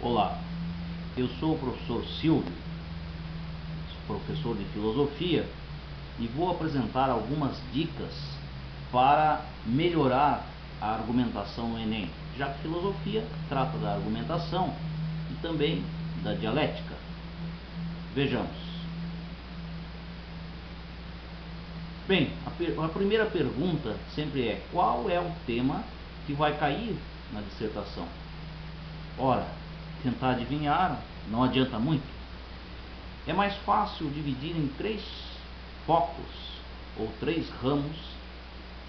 Olá, eu sou o professor Silvio, professor de filosofia, e vou apresentar algumas dicas para melhorar a argumentação no Enem, já que filosofia trata da argumentação e também da dialética. Vejamos. Bem, a primeira pergunta sempre é: qual é o tema que vai cair na dissertação? Ora, tentar adivinhar não adianta muito. É mais fácil dividir em 3 focos ou 3 ramos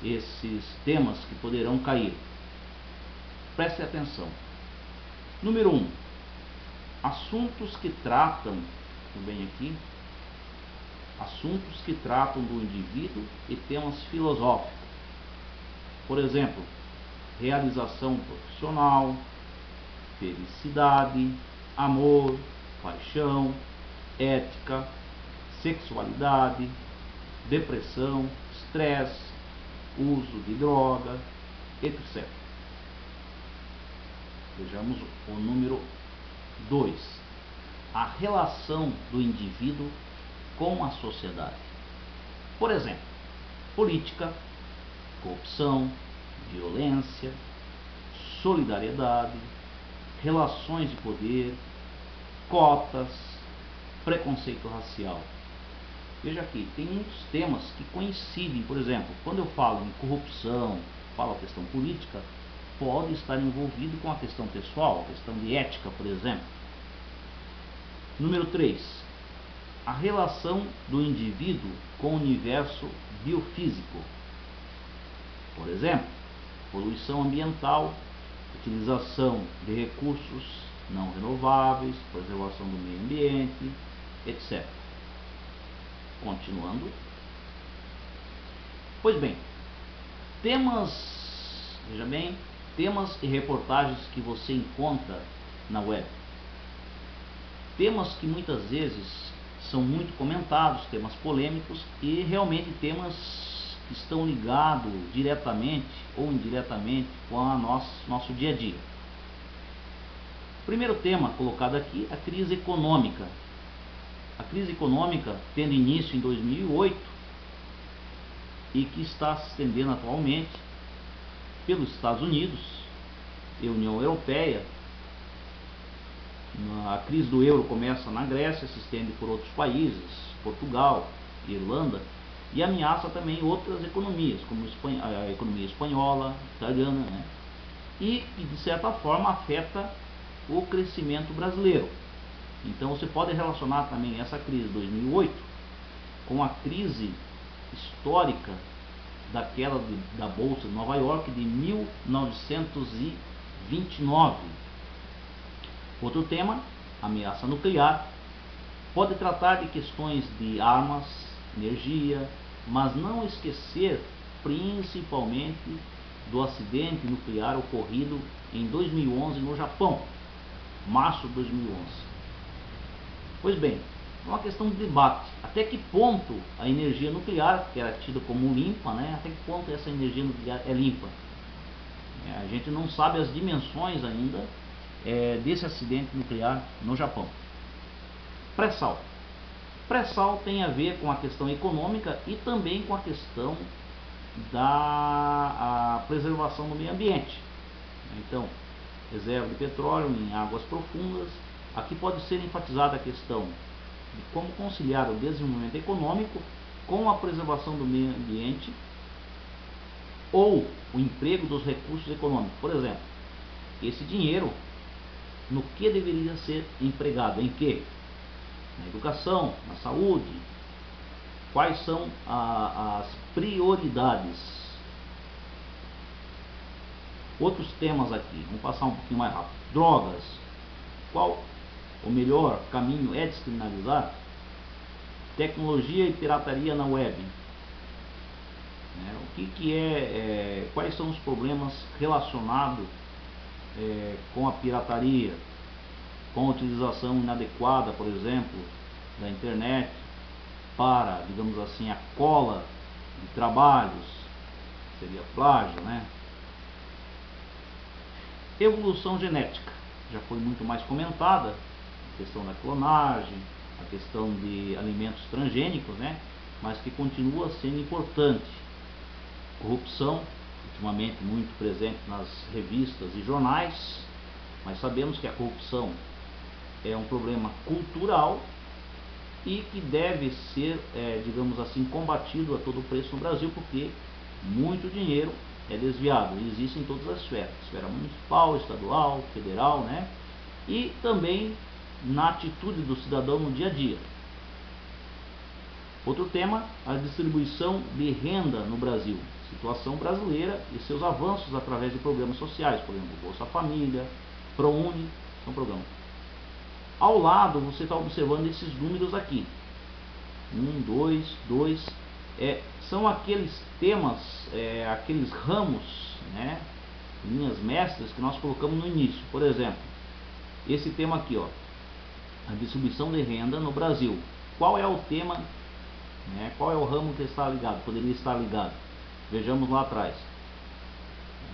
esses temas que poderão cair. Preste atenção. Número 1. Assuntos que tratam, bem aqui, assuntos que tratam do indivíduo e temas filosóficos. Por exemplo, realização profissional, felicidade, amor, paixão, ética, sexualidade, depressão, estresse, uso de droga, etc. Vejamos o número 2. A relação do indivíduo com a sociedade. Por exemplo, política, corrupção, violência, solidariedade, relações de poder, cotas, preconceito racial. Veja aqui, tem muitos temas que coincidem. Por exemplo, quando eu falo em corrupção, falo a questão política, pode estar envolvido com a questão pessoal, a questão de ética, por exemplo. Número 3. A relação do indivíduo com o universo biofísico. Por exemplo, poluição ambiental, utilização de recursos não renováveis, preservação do meio ambiente, etc. Continuando. Pois bem, veja bem, temas e reportagens que você encontra na web. Temas que muitas vezes são muito comentados, temas polêmicos e realmente temas que estão ligados diretamente ou indiretamente com a nosso dia a dia. Primeiro tema colocado aqui, a crise econômica. A crise econômica tendo início em 2008 e que está se estendendo atualmente pelos Estados Unidos e União Europeia. A crise do euro começa na Grécia, se estende por outros países, Portugal, Irlanda, e ameaça também outras economias, como a economia espanhola, italiana, né? E de certa forma afeta o crescimento brasileiro. Então você pode relacionar também essa crise de 2008 com a crise histórica da queda da Bolsa de Nova York de 1929. Outro tema, ameaça nuclear, pode tratar de questões de armas, energia, mas não esquecer principalmente do acidente nuclear ocorrido em 2011 no Japão, março de 2011. Pois bem, é uma questão de debate. Até que ponto a energia nuclear, que era tida como limpa, né? Até que ponto essa energia nuclear é limpa? A gente não sabe as dimensões ainda desse acidente nuclear no Japão. Pré-sal. Pré-sal tem a ver com a questão econômica e também com a questão da preservação do meio ambiente. Então, reserva de petróleo em águas profundas. Aqui pode ser enfatizada a questão de como conciliar o desenvolvimento econômico com a preservação do meio ambiente ou o emprego dos recursos econômicos. Por exemplo, esse dinheiro, no que deveria ser empregado? Em que? Na educação, na saúde? Quais são as prioridades? Outros temas aqui, vamos passar um pouquinho mais rápido. Drogas. Qual o melhor caminho é descriminalizar? Tecnologia e pirataria na web. Quais são os problemas relacionados com a pirataria, com a utilização inadequada, por exemplo, da internet para, digamos assim, a cola de trabalhos, seria plágio, né? Evolução genética. já foi muito mais comentada, a questão da clonagem, a questão de alimentos transgênicos, né? Mas que continua sendo importante. Corrupção, ultimamente muito presente nas revistas e jornais, mas sabemos que a corrupção é um problema cultural e que deve ser, digamos assim, combatido a todo preço no Brasil, porque muito dinheiro é desviado, e existe em todas as esferas, esfera municipal, estadual, federal, né? E também na atitude do cidadão no dia a dia. Outro tema, a distribuição de renda no Brasil, situação brasileira e seus avanços através de programas sociais, por exemplo, Bolsa Família, ProUni, são programas. Ao lado você está observando esses números aqui, 1, 2, são aqueles temas, aqueles ramos, né, linhas mestras que nós colocamos no início. Por exemplo, esse tema aqui, ó, a distribuição de renda no Brasil. Qual é o tema, né, qual é o ramo que está ligado, poderia estar ligado? Vejamos lá atrás,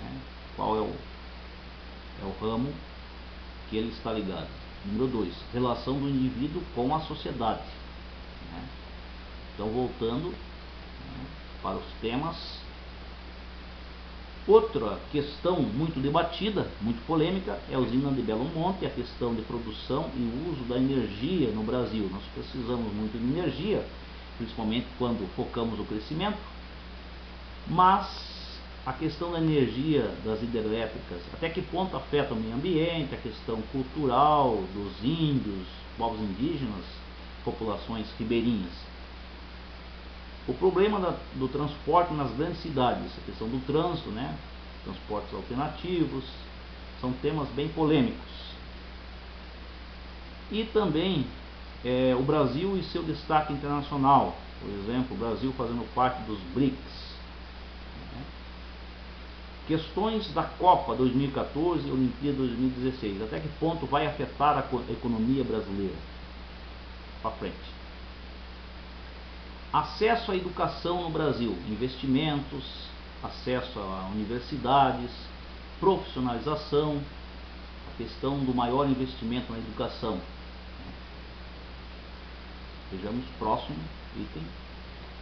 né, qual é o ramo que ele está ligado. Número 2, relação do indivíduo com a sociedade, né? Então, voltando, né, para os temas. Outra questão muito debatida, muito polêmica, é a usina de Belo Monte, a questão de produção e uso da energia no Brasil. Nós precisamos muito de energia, principalmente quando focamos o crescimento, mas a questão da energia das hidrelétricas, até que ponto afeta o meio ambiente, a questão cultural dos índios, povos indígenas, populações ribeirinhas. O problema do transporte nas grandes cidades, a questão do trânsito, né? Transportes alternativos, são temas bem polêmicos. E também o Brasil e seu destaque internacional, por exemplo, o Brasil fazendo parte dos BRICS. Questões da Copa 2014 e Olimpíada 2016. Até que ponto vai afetar a economia brasileira? Para frente. Acesso à educação no Brasil. Investimentos, acesso a universidades, profissionalização, a questão do maior investimento na educação. Vejamos o próximo item.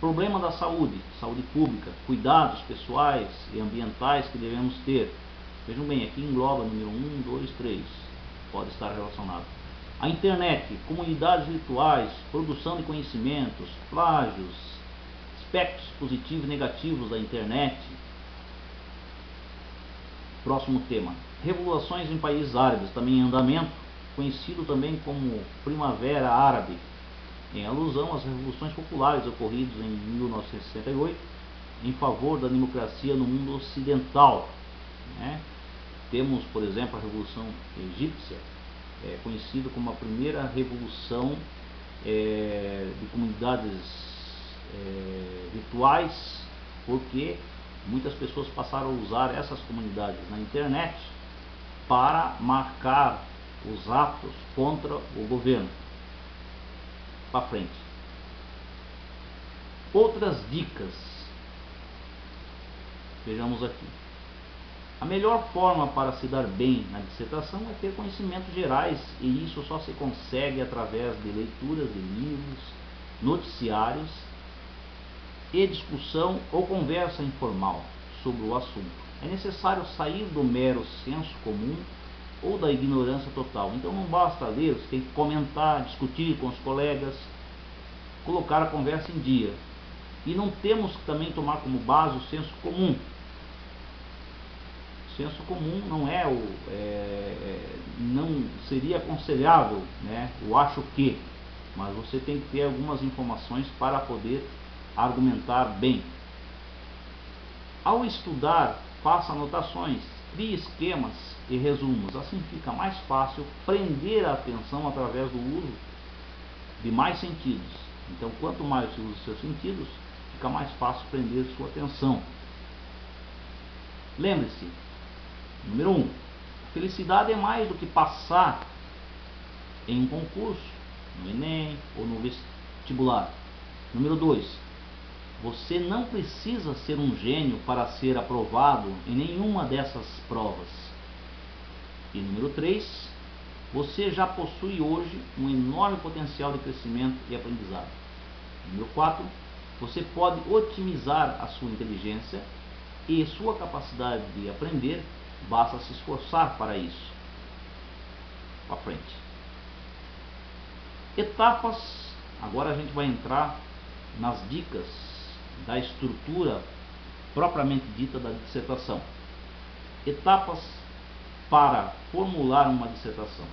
Problema da saúde, saúde pública, cuidados pessoais e ambientais que devemos ter. Vejam bem, aqui engloba número 1, 2, 3, pode estar relacionado. A internet, comunidades virtuais, produção de conhecimentos, plágios, aspectos positivos e negativos da internet. Próximo tema, revoluções em países árabes, também em andamento, conhecido também como Primavera Árabe, em alusão às revoluções populares ocorridas em 1968 em favor da democracia no mundo ocidental, né? Temos, por exemplo, a Revolução Egípcia, conhecida como a primeira revolução de comunidades virtuais, porque muitas pessoas passaram a usar essas comunidades na internet para marcar os atos contra o governo. Para frente. Outras dicas. Vejamos aqui. A melhor forma para se dar bem na dissertação é ter conhecimentos gerais, e isso só se consegue através de leituras de livros, noticiários e discussão ou conversa informal sobre o assunto. É necessário sair do mero senso comum ou da ignorância total. Então não basta ler, você tem que comentar, discutir com os colegas, colocar a conversa em dia. E não temos que também tomar como base o senso comum. O senso comum não não seria aconselhável, né? Eu acho que, mas você tem que ter algumas informações para poder argumentar bem. Ao estudar, faça anotações, crie esquemas e resumos, assim fica mais fácil prender a atenção através do uso de mais sentidos. Então, quanto mais você usa os seus sentidos, fica mais fácil prender sua atenção. Lembre-se, número 1, felicidade é mais do que passar em um concurso, no Enem ou no vestibular. Número 2, você não precisa ser um gênio para ser aprovado em nenhuma dessas provas. E número 3, você já possui hoje um enorme potencial de crescimento e aprendizado. Número 4, você pode otimizar a sua inteligência e sua capacidade de aprender, basta se esforçar para isso. Para frente. Etapas, agora a gente vai entrar nas dicas da estrutura propriamente dita da dissertação. Etapas para formular uma dissertação.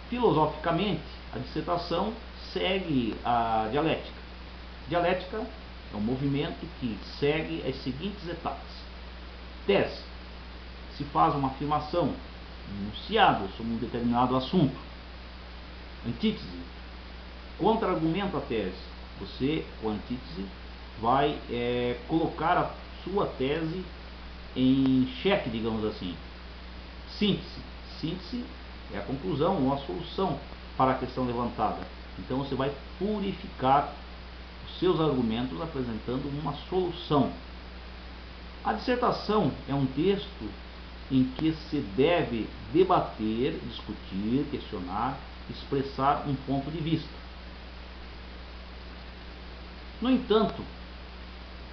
Filosoficamente, a dissertação segue a dialética. Dialética é um movimento que segue as seguintes etapas. Tese: se faz uma afirmação, um enunciado sobre um determinado assunto. Antítese: contra-argumento à tese. Você, com a antítese, vai colocar a sua tese em xeque, digamos assim. Síntese: síntese é a conclusão ou a solução para a questão levantada. Então você vai purificar os seus argumentos apresentando uma solução. A dissertação é um texto em que se deve debater, discutir, questionar, expressar um ponto de vista. No entanto,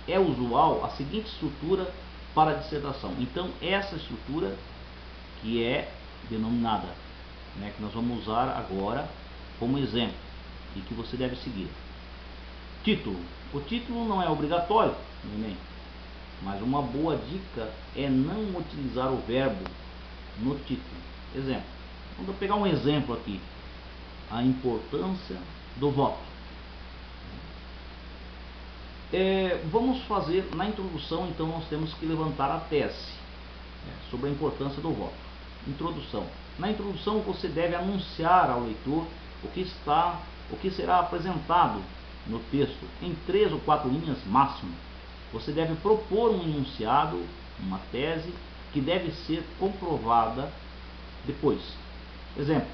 é usual a seguinte estrutura para a dissertação. Então, essa estrutura que é denominada, que nós vamos usar agora como exemplo e que você deve seguir. Título. O título não é obrigatório no Enem, mas uma boa dica é não utilizar o verbo no título. Exemplo. Vamos pegar um exemplo aqui. A importância do voto. Vamos fazer na introdução, então nós temos que levantar a tese sobre a importância do voto. Introdução. Na introdução você deve anunciar ao leitor o que será apresentado no texto em 3 ou 4 linhas máximo. Você deve propor um enunciado, uma tese que deve ser comprovada depois. Exemplo.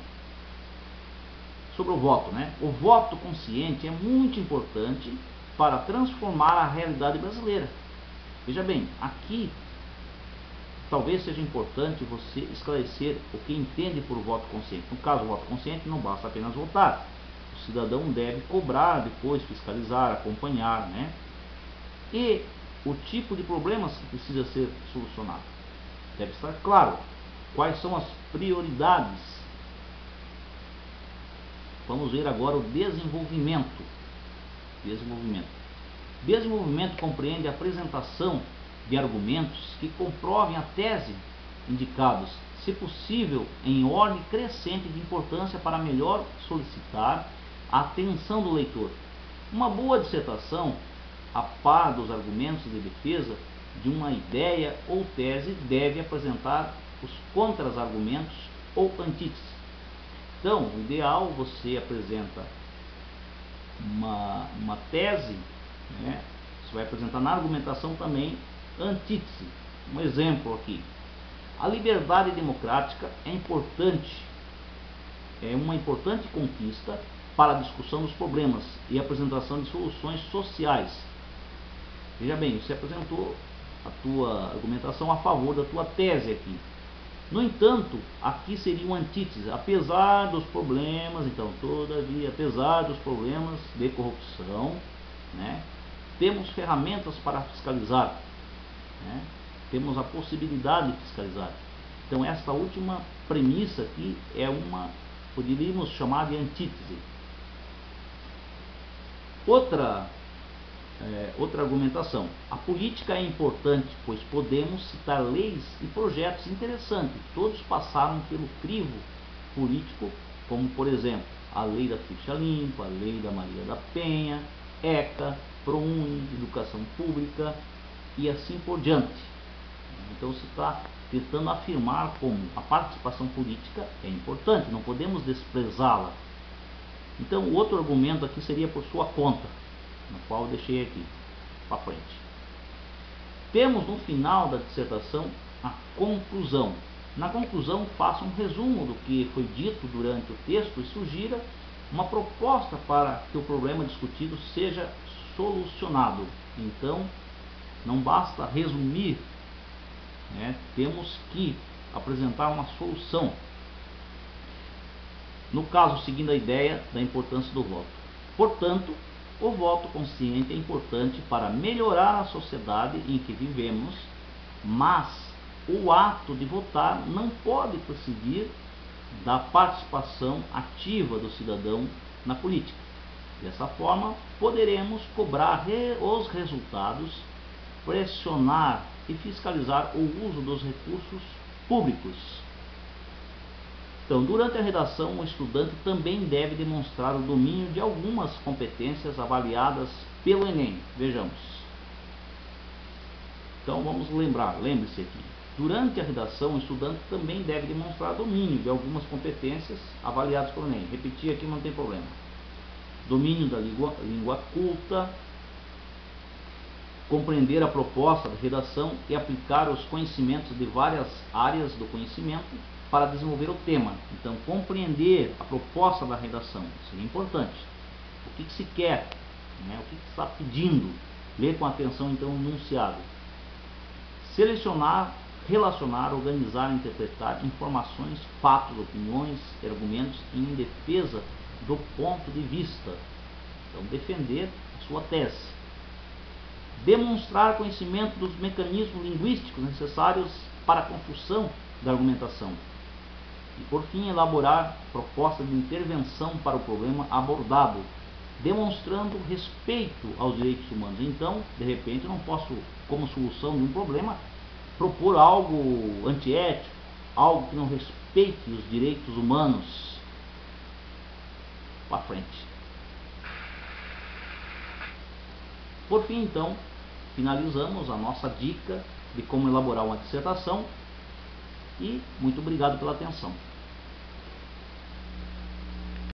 Sobre o voto, O voto consciente é muito importante para transformar a realidade brasileira. Veja bem, aqui talvez seja importante você esclarecer o que entende por voto consciente. No caso, o voto consciente não basta apenas votar. O cidadão deve cobrar, depois fiscalizar, acompanhar, E o tipo de problemas que precisa ser solucionado. Deve estar claro quais são as prioridades. Vamos ver agora o desenvolvimento. Desenvolvimento compreende a apresentação de argumentos que comprovem a tese indicados, se possível em ordem crescente de importância para melhor solicitar a atenção do leitor. Uma boa dissertação, a par dos argumentos de defesa de uma ideia ou tese, deve apresentar os contra-argumentos ou antítese. Então, o ideal, você apresenta uma tese, você vai apresentar na argumentação também antítese. Um exemplo aqui. A liberdade democrática é importante, é uma importante conquista para a discussão dos problemas e a apresentação de soluções sociais. Veja bem, você apresentou a tua argumentação a favor da tua tese aqui. No entanto, aqui seria uma antítese. Apesar dos problemas, então, todavia, apesar dos problemas de corrupção, temos ferramentas para fiscalizar, temos a possibilidade de fiscalizar. Então, esta última premissa aqui é poderíamos chamar de antítese. Outra argumentação. A política é importante, pois podemos citar leis e projetos interessantes. Todos passaram pelo crivo político, como por exemplo, a lei da ficha limpa, a lei da Maria da Penha, ECA, ProUni, educação pública e assim por diante. Então se está tentando afirmar como a participação política é importante, não podemos desprezá-la. Então o outro argumento aqui seria por sua conta, no qual eu deixei aqui para frente. Temos no final da dissertação a conclusão. Na conclusão, faça um resumo do que foi dito durante o texto e sugira uma proposta para que o problema discutido seja solucionado. Então, não basta resumir, temos que apresentar uma solução. No caso, seguindo a ideia da importância do voto. Portanto, o voto consciente é importante para melhorar a sociedade em que vivemos, mas o ato de votar não pode prescindir da participação ativa do cidadão na política. Dessa forma, poderemos cobrar os resultados, pressionar e fiscalizar o uso dos recursos públicos. Então, durante a redação, o estudante também deve demonstrar o domínio de algumas competências avaliadas pelo Enem. Vejamos. Então, vamos lembrar, lembre-se aqui. Durante a redação, o estudante também deve demonstrar domínio de algumas competências avaliadas pelo Enem. Repetir aqui não tem problema. Domínio da língua culta, compreender a proposta da redação e aplicar os conhecimentos de várias áreas do conhecimento para desenvolver o tema. Então, compreender a proposta da redação, isso é importante. O que se quer, né? O que está pedindo. Ler com atenção, então, o enunciado. Selecionar, relacionar, organizar, interpretar informações, fatos, opiniões, argumentos em defesa do ponto de vista. Então, defender a sua tese. Demonstrar conhecimento dos mecanismos linguísticos necessários para a construção da argumentação. E, por fim, elaborar proposta de intervenção para o problema abordado, demonstrando respeito aos direitos humanos. Então, de repente, eu não posso, como solução de um problema, propor algo antiético, algo que não respeite os direitos humanos. Para frente. Por fim, então, finalizamos a nossa dica de como elaborar uma dissertação e muito obrigado pela atenção.